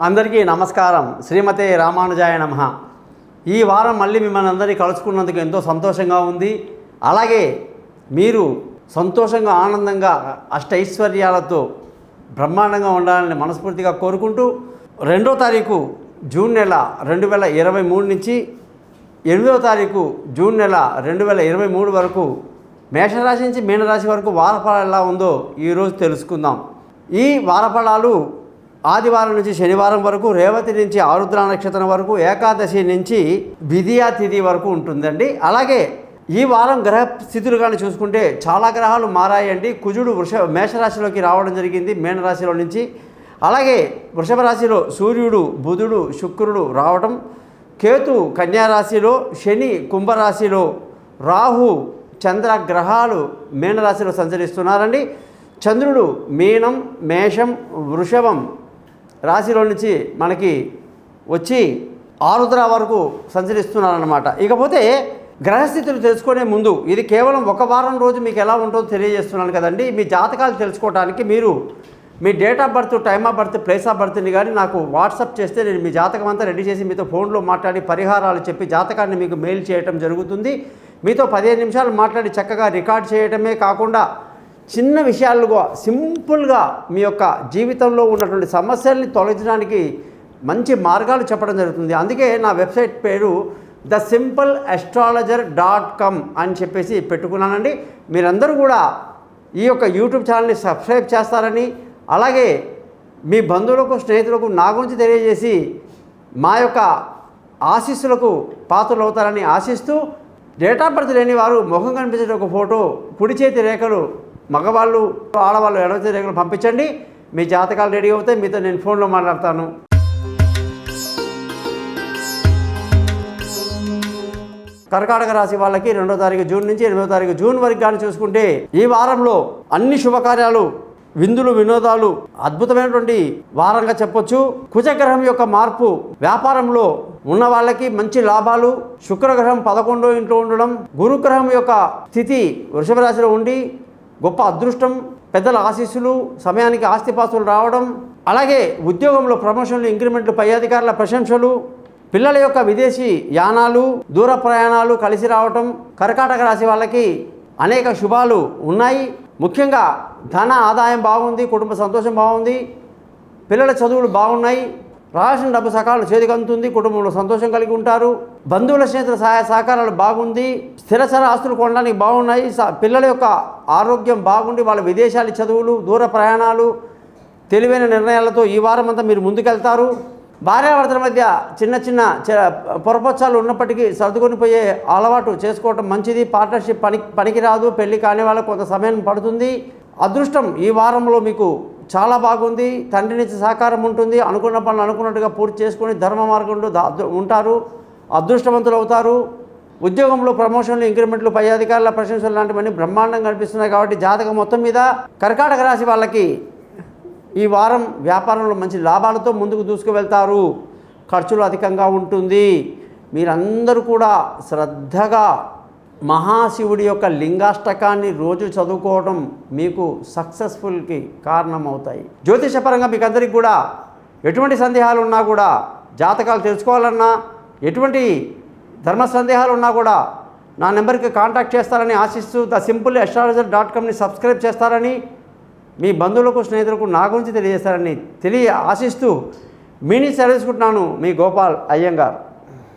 అందరికీ నమస్కారం. శ్రీమతే రామానుజాయ నమః. ఈ వారం మళ్ళీ మిమ్మల్ని అందరినీ కలుసుకున్నందుకు ఎంతో సంతోషంగా ఉంది. అలాగే మీరు సంతోషంగా ఆనందంగా అష్టైశ్వర్యాలతో బ్రహ్మాండంగా ఉండాలని మనస్ఫూర్తిగా కోరుకుంటూ 2వ తారీఖు జూన్ నెల 2023 నుంచి 8వ తారీఖు జూన్ నెల 2023 వరకు మేషరాశి నుంచి మీనరాశి వరకు వారఫలాలు ఎలా ఉందో ఈరోజు తెలుసుకుందాం. ఈ వారఫలాలు ఆదివారం నుంచి శనివారం వరకు, రేవతి నుంచి ఆరుద్ర నక్షత్రం వరకు, ఏకాదశి నుంచి విధియా తిథి వరకు ఉంటుందండి. అలాగే ఈ వారం గ్రహ స్థితులు కానీ చూసుకుంటే చాలా గ్రహాలు మారాయండి. కుజుడు మేషరాశిలోకి రావడం జరిగింది మీనరాశిలో నుంచి. అలాగే వృషభ రాశిలో సూర్యుడు, బుధుడు, శుక్రుడు రావడం, కేతు కన్యారాశిలో, శని కుంభరాశిలో, రాహు, చంద్ర గ్రహాలు మీనరాశిలో సంచరిస్తున్నారండి. చంద్రుడు మీనం, మేషం, వృషభం రాశిలో నుంచి మనకి వచ్చి ఆరుద్ర వరకు సంచరిస్తున్నారన్నమాట. ఇకపోతే గ్రహస్థితులు తెలుసుకునే ముందు ఇది కేవలం ఒక వారం రోజు మీకు ఎలా ఉంటుందో తెలియజేస్తున్నాను కదండి. మీ జాతకాలు తెలుసుకోవడానికి మీరు మీ date of birth, time of birth, place of బర్త్ని కానీ నాకు వాట్సాప్ చేస్తే నేను మీ జాతకం అంతా రెడీ చేసి మీతో ఫోన్లో మాట్లాడి పరిహారాలు చెప్పి జాతకాన్ని మీకు మెయిల్ చేయటం జరుగుతుంది. మీతో 15 నిమిషాలు మాట్లాడి చక్కగా రికార్డ్ చేయటమే కాకుండా చిన్న విషయాలుగా సింపుల్గా మీ యొక్క జీవితంలో ఉన్నటువంటి సమస్యల్ని తొలగించడానికి మంచి మార్గాలు చెప్పడం జరుగుతుంది. అందుకే నా వెబ్సైట్ పేరు thesimpleastrologer.com అని చెప్పేసి పెట్టుకున్నానండి. మీరందరూ కూడా ఈ యొక్క యూట్యూబ్ ఛానల్ని సబ్స్క్రైబ్ చేస్తారని, అలాగే మీ బంధువులకు, స్నేహితులకు నా గురించి తెలియజేసి మా యొక్క ఆశీస్సులకు పాత్రలు అవుతారని ఆశిస్తూ, డేట్ ఆఫ్ బర్త్ లేని వారు ముఖం కనిపించే ఒక ఫోటో, కుడి చేతి రేఖలు మగవాళ్ళు, ఆడవాళ్ళు ఎడమ చేతి రేఖలు పంపించండి. మీ జాతకాలు రెడీ అవుతాయి. మీతో నేను ఫోన్లో మాట్లాడతాను. కర్కాటక రాశి వాళ్ళకి 2వ తారీఖు జూన్ నుంచి 8వ తారీఖు జూన్ వరకు కానీ చూసుకుంటే ఈ వారంలో అన్ని శుభకార్యాలు, విందులు, వినోదాలు అద్భుతమైనటువంటి వారంగా చెప్పొచ్చు. కుజగ్రహం యొక్క మార్పు వ్యాపారంలో ఉన్న వాళ్ళకి మంచి లాభాలు. శుక్రగ్రహం 11వ ఇంట్లో ఉండడం, గురుగ్రహం యొక్క స్థితి వృషభ రాశిలో ఉండి గొప్ప అదృష్టం, పెద్దల ఆశీస్సులు, సమయానికి ఆస్తిపాస్తులు రావడం, అలాగే ఉద్యోగంలో ప్రమోషన్లు, ఇంక్రిమెంట్లు, పై అధికారుల ప్రశంసలు, పిల్లల యొక్క విదేశీ యానాలు, దూర ప్రయాణాలు కలిసి రావటం. కర్కాటక రాశి వాళ్ళకి అనేక శుభాలు ఉన్నాయి. ముఖ్యంగా ధన ఆదాయం బాగుంది, కుటుంబ సంతోషం బాగుంది, పిల్లల చదువులు బాగున్నాయి, రావాల్సిన డబ్బు సకాలంలో చేతికి అందుతుంది, కుటుంబంలో సంతోషం కలిగి ఉంటారు, బంధువుల స్నేహితుల సహాయ సహకారాలు బాగుంది, స్థిరచర ఆస్తులు కొనడానికి బాగున్నాయి, పిల్లల యొక్క ఆరోగ్యం బాగుండి వాళ్ళ విదేశాల చదువులు, దూర ప్రయాణాలు, తెలివైన నిర్ణయాలతో ఈ వారం అంతా మీరు ముందుకెళ్తారు. భార్యాభర్తల మధ్య చిన్న చిన్న పొరపచ్చాలు ఉన్నప్పటికీ సర్దుకొని పోయే అలవాటు చేసుకోవటం మంచిది. పార్ట్నర్షిప్ పనికిరాదు, పెళ్లి కాని వాళ్ళకు కొంత సమయం పడుతుంది. అదృష్టం ఈ వారంలో మీకు చాలా బాగుంది. తండ్రి నుంచి సహకారం ఉంటుంది. అనుకున్న పనులు అనుకున్నట్టుగా పూర్తి చేసుకొని ధర్మ మార్గంలో ఉంటారు, అదృష్టవంతులు అవుతారు. ఉద్యోగంలో ప్రమోషన్లు, ఇంక్రిమెంట్లు, పై అధికారుల ప్రశంసలు లాంటివన్నీ బ్రహ్మాండంగా కనిపిస్తున్నాయి. కాబట్టి జాతకం మొత్తం మీద కర్కాటక రాశి వాళ్ళకి ఈ వారం వ్యాపారంలో మంచి లాభాలతో ముందుకు దూసుకువెళ్తారు. ఖర్చులు అధికంగా ఉంటుంది. మీరందరూ కూడా శ్రద్ధగా మహాశివుడి యొక్క లింగాష్టకాన్ని రోజు చదువుకోవడం మీకు సక్సెస్ఫుల్కి కారణమవుతాయి. జ్యోతిషపరంగా మీకు అందరికీ కూడా ఎటువంటి సందేహాలు ఉన్నా కూడా, జాతకాలు తెలుసుకోవాలన్నా, ఎటువంటి ధర్మ సందేహాలు ఉన్నా కూడా నా నెంబర్కి కాంటాక్ట్ చేస్తారని ఆశిస్తూ, thesimpleastrologer.comని సబ్స్క్రైబ్ చేస్తారని, మీ బంధువులకు, స్నేహితులకు నా గురించి తెలియజేస్తారని ఆశిస్తూ మీ నుంచి సెలవుకుంటున్నాను. మీ గోపాల్ అయ్యంగార్.